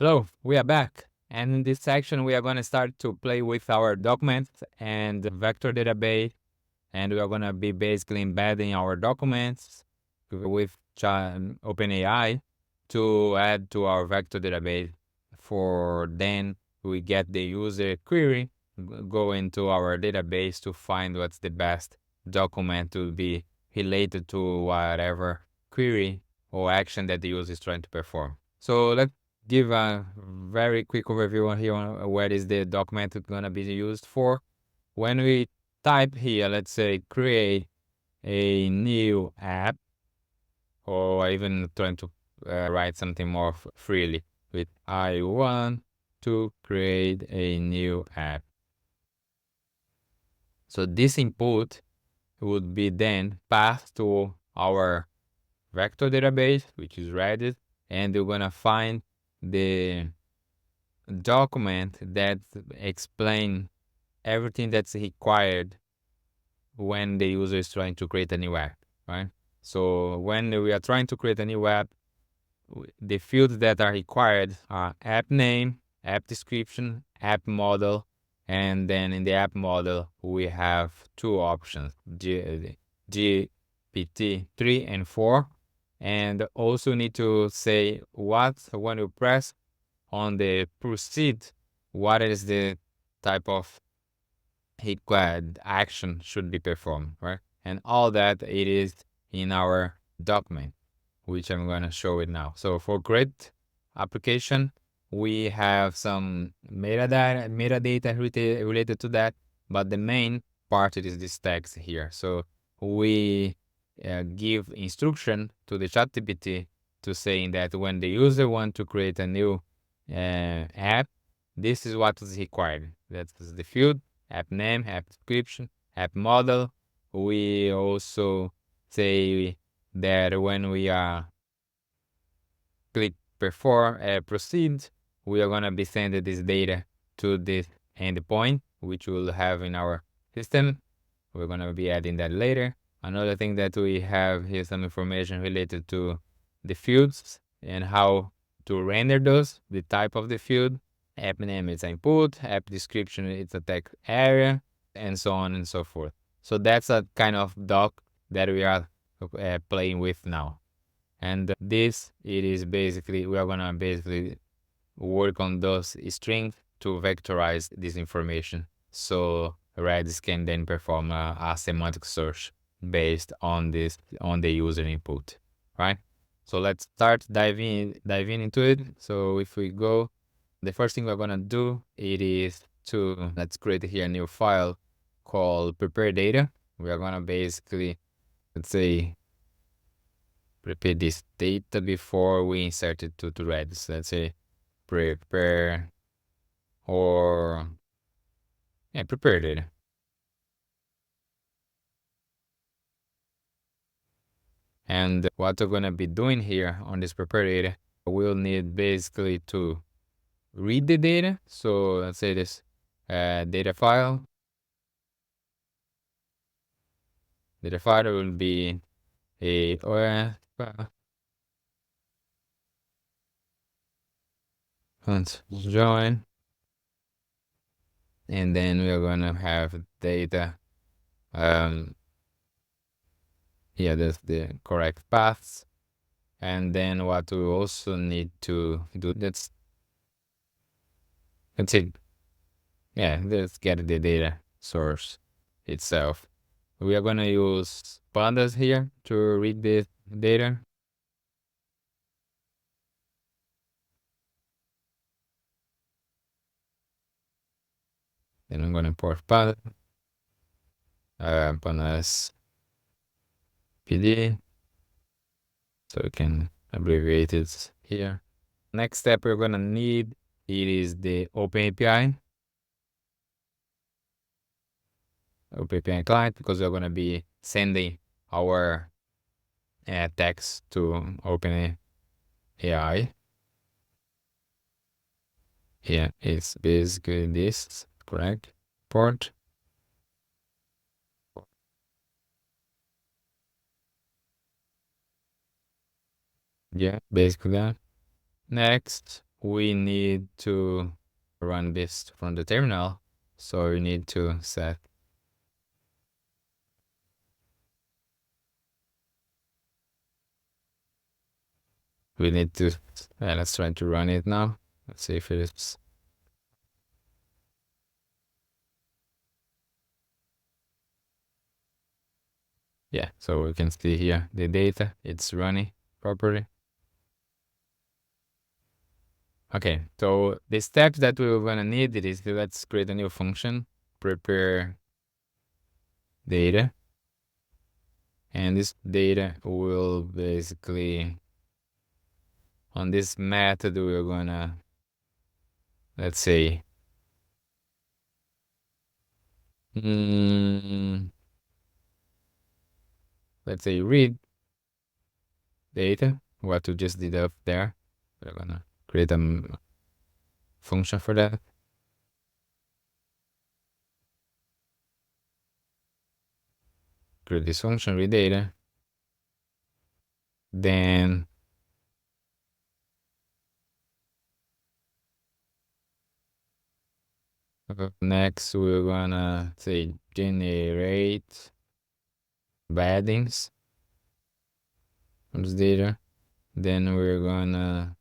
Hello, we are back. And in this section, we are going to start to play with our documents and vector database. And we are going to be basically embedding our documents with OpenAI to add to our vector database. For then we get the user query, go into our database to find what's the best document to be related to whatever query or action that the user is trying to perform. So let's give a very quick overview here on what is the document going to be used for. When we type here, let's say, create a new app, or even trying to write something more freely with I want to create a new app. So this input would be then passed to our vector database, which is Redis, and we're going to find the document that explain everything that's required when the user is trying to create a new app, right? So when we are trying to create a new app, the fields that are required are app name, app description, app model, and then in the app model, we have two options, GPT 3 and 4, and also need to say what, when you press on the proceed, what is the type of required action should be performed, right? And all that it is in our document, which I'm going to show it now. So for grid application, we have some metadata related to that, but the main part is this text here. So we give instruction to the ChatGPT to saying that when the user want to create a new app, this is what is required. That's the field, app name, app description, app model. We also say that when we are click perform proceed, we are going to be sending this data to this endpoint, which we'll have in our system. We're going to be adding that later. Another thing that we have here, some information related to the fields and how to render those, the type of the field. App name is input, app description is a text area, and so on and so forth. So that's a kind of doc that we are playing with now. And this, it is basically, we are gonna basically work on those strings to vectorize this information. So Redis can then perform a semantic search based on this, on the user input, right? So let's start diving into it. So if we go, the first thing we're gonna do, it is to, let's create here a new file called prepare data. We are gonna basically, let's say, prepare this data before we insert it to Redis. Let's say prepare or prepare data. And what we're gonna be doing here on this prepare data, we'll need basically to read the data. So let's say this data file. Data file will be a OS file. Let's join. And then we are gonna have data. Yeah, that's the correct paths. And then what we also need to do, that's it. Yeah, let's get the data source itself. We are gonna use pandas here to read the data. Then I'm gonna import pandas PD, so we can abbreviate it here. Next step we're gonna need, it is the OpenAPI. OpenAPI client, because we're gonna be sending our text to OpenAI. Here it's basically this, correct? Port. Yeah, basically that. Next, we need to run this from the terminal. So we need to set. We need to, let's try to run it now. Let's see if it is. Yeah, so we can see here the data, it's running properly. Okay, so the steps that we're gonna need is let's create a new function, prepare data. And this data will basically, on this method, we're gonna, let's say, let's say read data, what we just did up there. We're gonna create a function for that. Create this function, read data. Then next we're gonna say generate embeddings from this data. Then we're gonna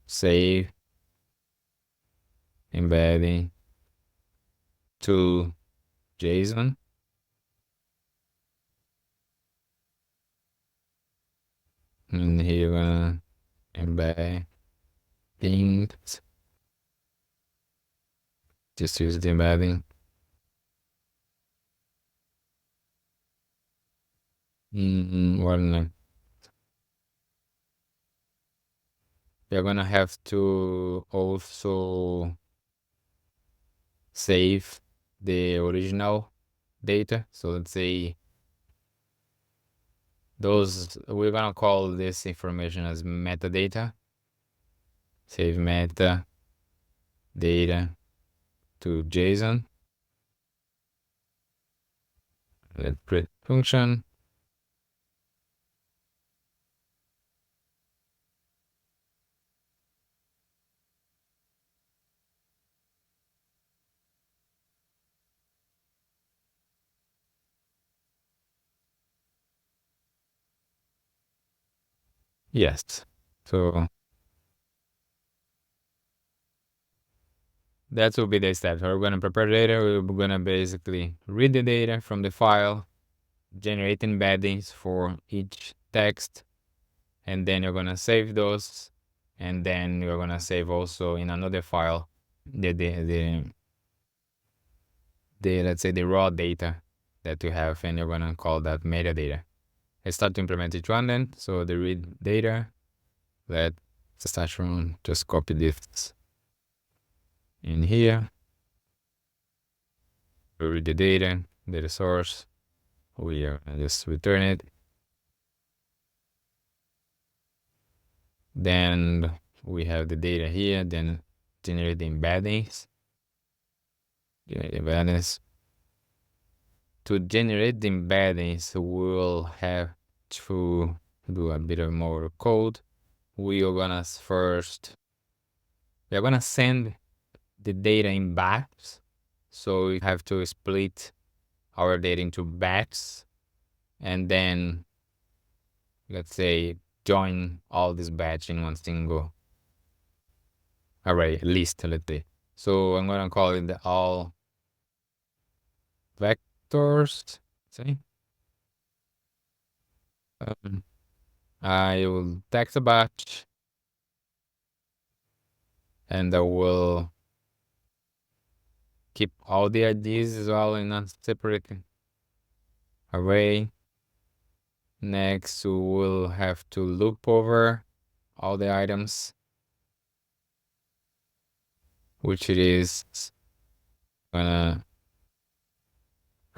save embedding to JSON. And here we're gonna embed things. Just use the embedding. Well, no. We're gonna have to also save the original data. So let's say those, we're gonna call this information as metadata. Save metadata to JSON. Let's create function. Yes. So that will be the steps. We're gonna prepare data. We're gonna basically read the data from the file, generate embeddings for each text, and then you're gonna save those, and then you're gonna save also in another file the let's say the raw data that you have, and you're gonna call that metadata. I start to implement each one then. So the read data, let's start from, just copy this in here. We read the data source. We are just return it. Then we have the data here, then generate the embeddings. Generate the embeddings. To generate the embeddings, we'll have to do a bit of more code. We are gonna first, we are gonna send the data in batches. So we have to split our data into batches, and then let's say join all this batch in one single array list, let's say. So I'm gonna call it the all vectors. See, I will text a batch, and I will keep all the IDs as well in a separate array. Next, we will have to loop over all the items, which it is gonna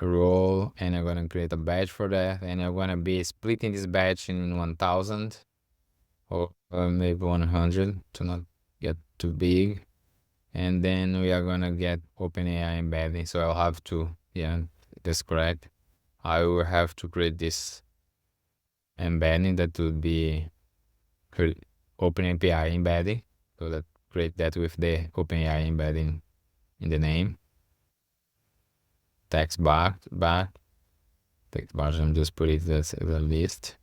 roll, and I'm gonna create a batch for that, and I'm gonna be splitting this batch in 1000 or maybe 100 to not get too big. And then we are gonna get OpenAI embedding. So I'll have to, yeah, that's correct. I will have to create this embedding that will be OpenAPI embedding. So let's create that with the OpenAI embedding in the name. Text bar, text bar. I'm just put it as a list.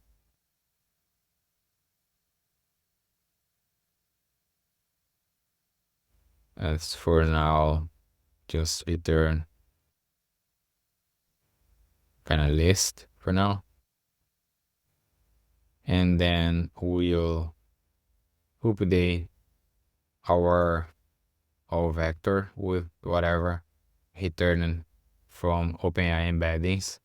As for now, just return kind of list for now. And then we'll update our vector with whatever returning from OpenAI embeddings.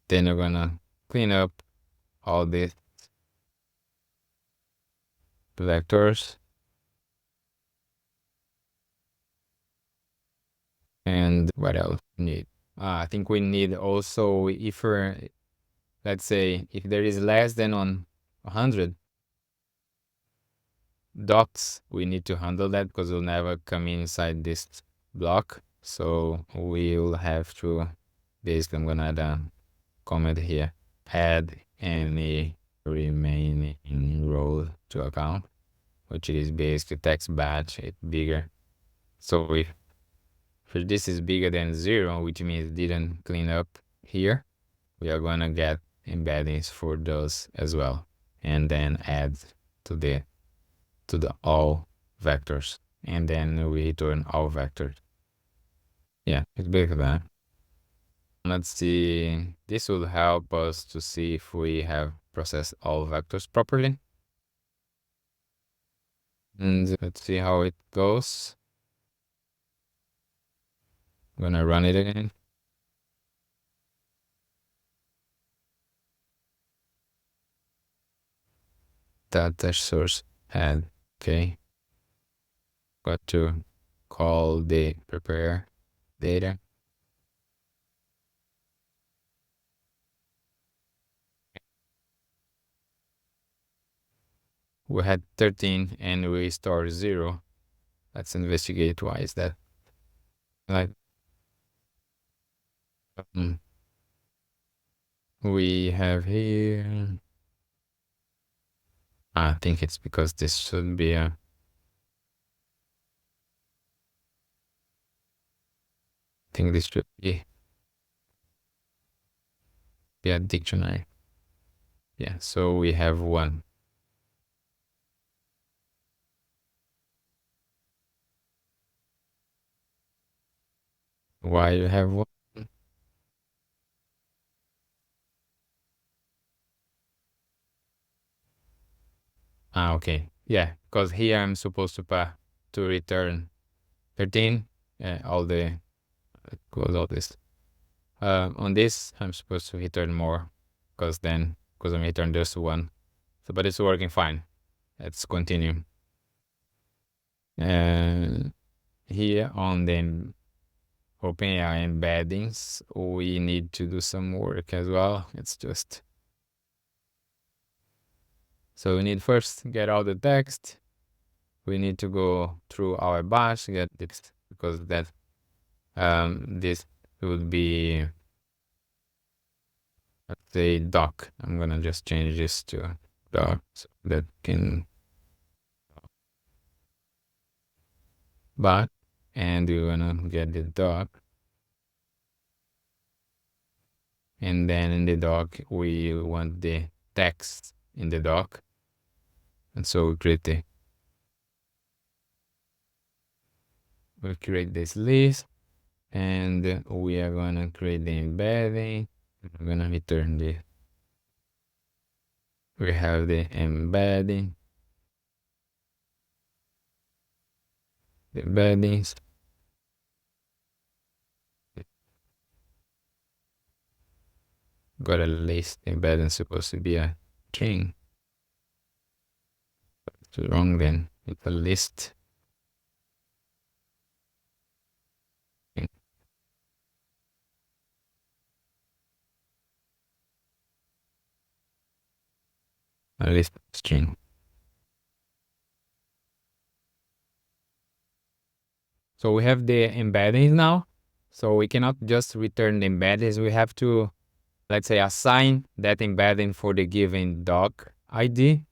Then we're gonna clean up all these vectors. And what else we need? I think we need also, if we're, let's say, if there is less than 100 docs, we need to handle that because we'll never come inside this block. So we'll have to, basically, I'm gonna add a comment here, add any remaining row to account, which is basically text batch, it's bigger. So if this is bigger than 0, which means didn't clean up here, we are gonna get embeddings for those as well, and then add to the all vectors, and then we return all vectors. Yeah, it's basically that. Let's see, this will help us to see if we have processed all vectors properly. And let's see how it goes. I'm gonna run it again. Data source had, okay. Got to call the prepare data. We had 13 and we stored 0. Let's investigate why is that. Like, we have here, I think it's because this should be a, I think this should be a dictionary. Yeah, so we have 1. Why you have 1? Okay. Yeah, because here I'm supposed to return 13, all the, close all this. On this, I'm supposed to return more, because I'm returning just 1. So, but it's working fine. Let's continue. Here on the OpenAI embeddings, we need to do some work as well. It's just, so we need first get all the text. We need to go through our bash, get this, because that this would be, let's say, doc. I'm gonna just change this to doc so that can back, and we're gonna get the doc, and then in the doc we want the text in the doc, and so we create this list, and we are gonna create the embedding. I'm gonna return the, we have the embedding, the embeddings. Got a list. Embedding supposed to be a string. It's wrong then. It's a list. A list string. So we have the embeddings now. So we cannot just return the embeddings. We have to let's say, assign that embedding for the given doc ID.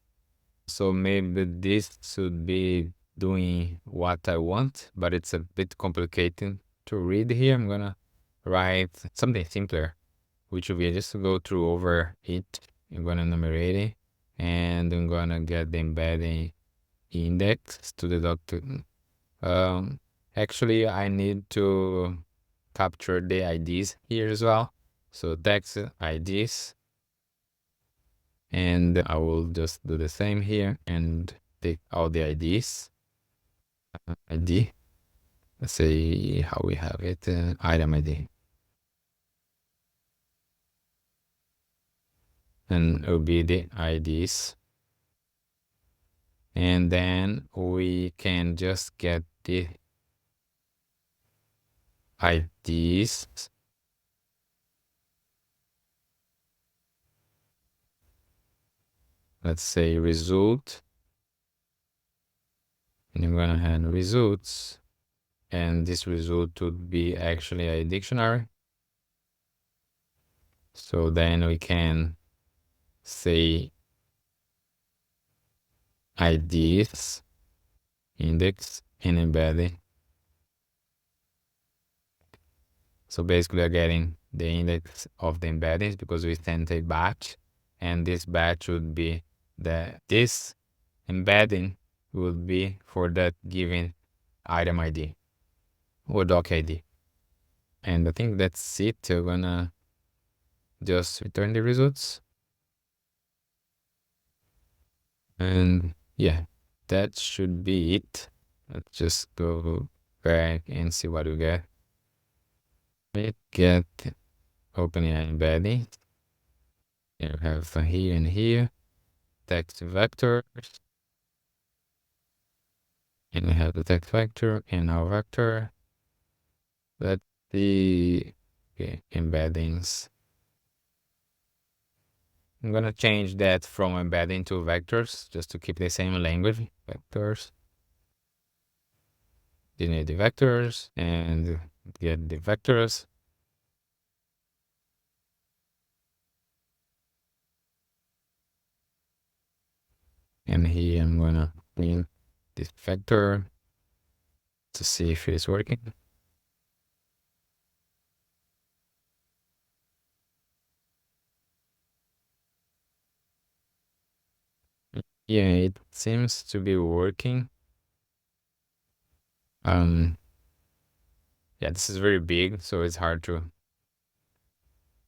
So maybe this should be doing what I want, but it's a bit complicated to read here. I'm gonna write something simpler, which will be just to go through over it. I'm gonna enumerate it, and I'm gonna get the embedding index to the doctor. Actually, I need to capture the IDs here as well. So text IDs, and I will just do the same here and take all the IDs. ID, let's say how we have it, item ID. And it will be the IDs. And then we can just get the IDs. Let's say result. And I'm gonna have results. And this result would be actually a dictionary. So then we can say IDs, index, and embedding. So basically we're getting the index of the embeddings because we sent a batch, and this batch would be this embedding would be for that given item ID or doc ID. And I think that's it. We're gonna just return the results. And yeah, that should be it. Let's just go back and see what we get. We get opening and embedding. You have here and here text vectors, and we have the text vector and our vector. Let's see, okay, embeddings. I'm gonna change that from embedding to vectors just to keep the same language. Vectors. Delete the vectors and get the vectors. And here I'm gonna clean this vector to see if it's working. Yeah, it seems to be working. Yeah, this is very big, so it's hard to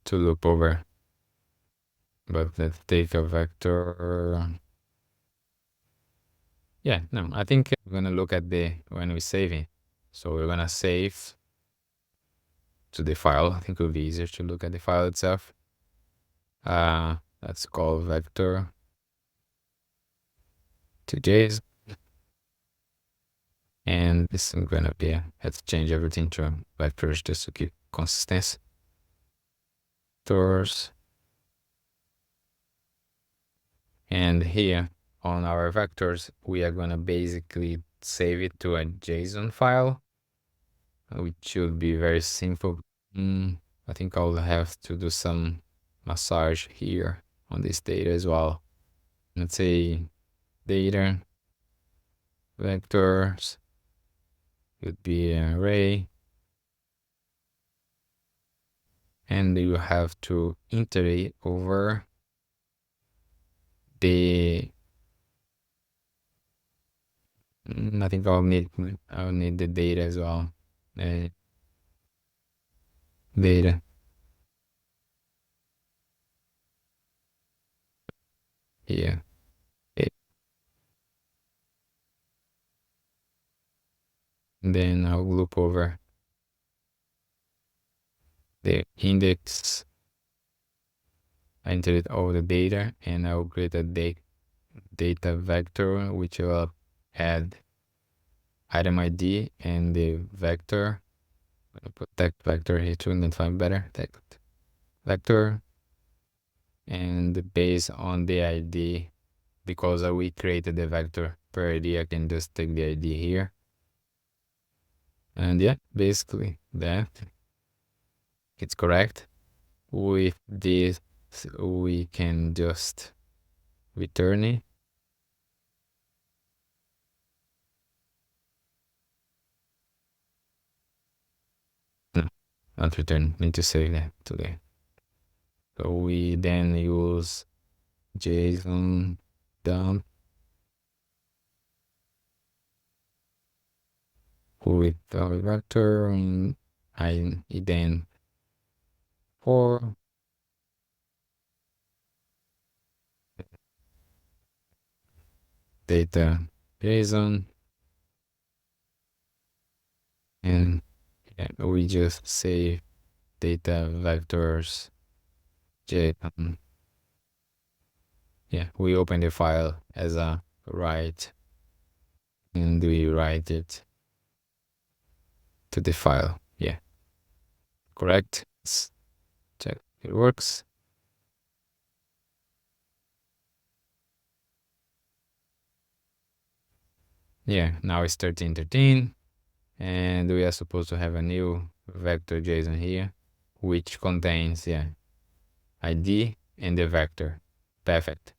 loop over. But let's take a vector. Yeah, no, I think we're gonna look at when we save it. So we're gonna save to the file. I think it will be easier to look at the file itself. Let's call vector to JSON. And this is gonna be, let's change everything to vectors just to keep consistency. Vectors. And here on our vectors, we are gonna basically save it to a JSON file, which should be very simple. I think I'll have to do some massage here on this data as well. Let's say data vectors would be an array, and you have to iterate over the I think I'll need the data as well. Data. Here. And then I'll loop over the index. I entered all the data, and I'll create a data vector, which will add item ID and the vector. I'm gonna put text vector here to identify better. Text vector. And based on the ID, because we created the vector per ID, I can just take the ID here. And yeah, basically that. It's correct. With this, we can just return it. No, not return. Need to save that today. So we then use JSON dump with our vector and I then for data JSON and we just save data vectors JSON. Yeah, we open the file as a write and we write it to the file. Yeah, correct. Let's check it works. Yeah, now it's 1313 and we are supposed to have a new vector JSON here which contains ID and the vector. Perfect.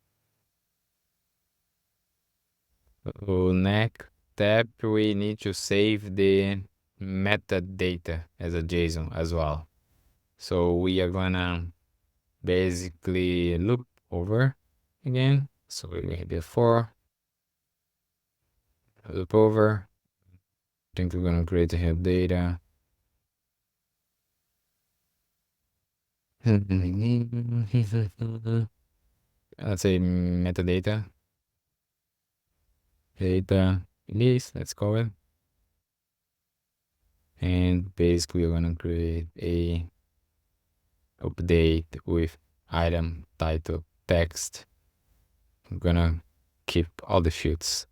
So next step, we need to save the metadata as a JSON as well. So we are gonna basically loop over again. So we hit before, loop over. I think we're gonna create a help data. Let's say metadata. Data release, let's call it. And basically we're gonna create a update with item title text. I'm gonna keep all the fields.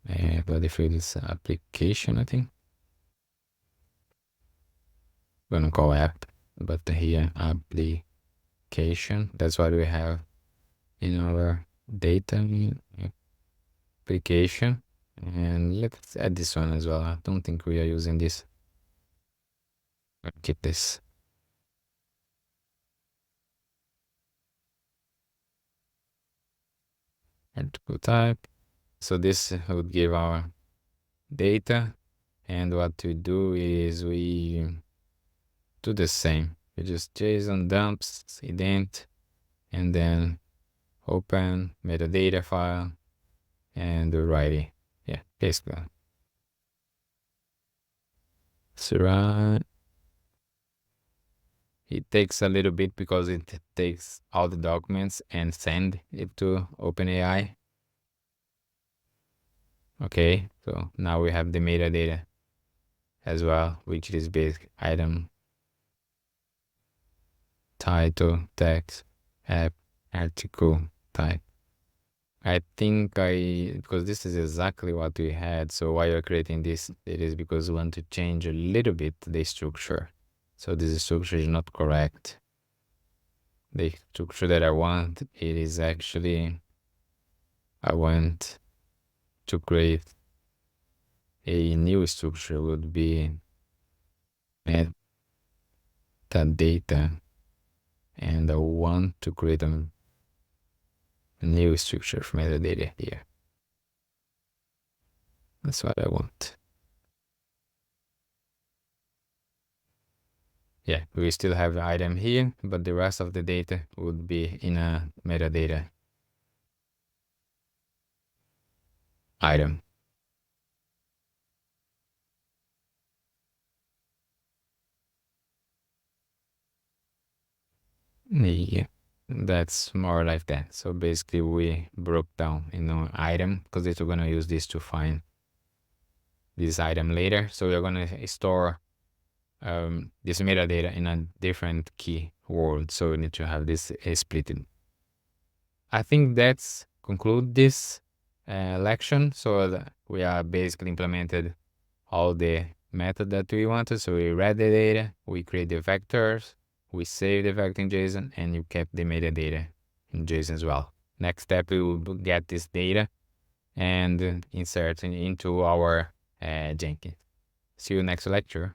But the field is application, I think. Gonna call app, but here application. That's what we have in our data application. And let's add this one as well. I don't think we are using this. Keep this. Article type. So this would give our data. And what we do is we do the same. We just JSON dumps ident and then open metadata file and write it. Yeah, basically. So right. It takes a little bit because it takes all the documents and send it to OpenAI. Okay, so now we have the metadata as well, which is basic item, title, text, app, article, type. I think because this is exactly what we had. So why you're creating this, it is because we want to change a little bit the structure. So this structure is not correct. The structure that I want, it is actually, I want to create a new structure would be metadata, and I want to create a new structure for metadata here. That's what I want. Yeah, we still have the item here, but the rest of the data would be in a metadata item. Yeah, that's more like that. So basically we broke down, item, because we're gonna use this to find this item later. So we're gonna store this metadata in a different key word. So we need to have this split. I think that's conclude this lection. So that we are basically implemented all the method that we wanted. So we read the data, we create the vectors, we save the vector in JSON, and you kept the metadata in JSON as well. Next step, we will get this data and insert it into our Jenkins. See you next lecture.